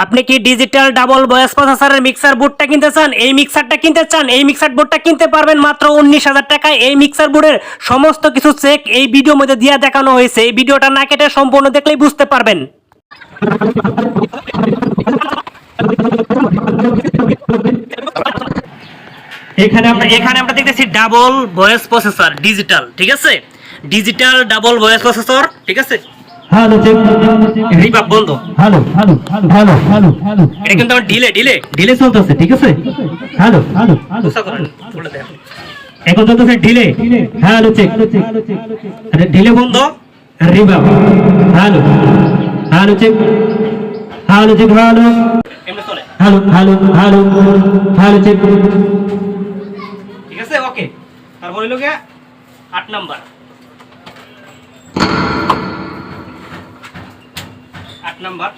আপনি কি digital double voice প্রসেসরের মিক্সার বোর্ডটা কিনতে চান? এই মিক্সারটা কিনতে চান? এই মিক্সার বোর্ডটা কিনতে পারবেন মাত্র 19,000 টাকায়। এই মিক্সার বোর্ডের সমস্ত কিছু চেক এই ভিডিওর মধ্যে দিয়ে দেখানো হয়েছে। এই ভিডিওটা না কেটে সম্পূর্ণ দেখলেই বুঝতে পারবেন। এখানে আমরা দেখতেছি ডাবল ভয়েস প্রসেসর ডিজিটাল, ঠিক আছে? ডিজিটাল ডাবল ভয়েস প্রসেসর, ঠিক আছে? হ্যালো চেক রিভার্ব বন্ধ। Hello hello hello hello hello এটা কিন্তু আমার ডিলে চলতেছে, ঠিক আছে? হ্যালো হ্যালো বুঝা করেন বলে দেন। এখন চলতেছে ডিলে। হ্যালো চেক আরে ডিলে বন্ধ। Reverb. Hello hello check hello check hello এমনি চলে, hello hello hello hello check. ঠিক আছে? ওকে, তারপর হইল গিয়া 8 নাম্বার। 8 নাম্বার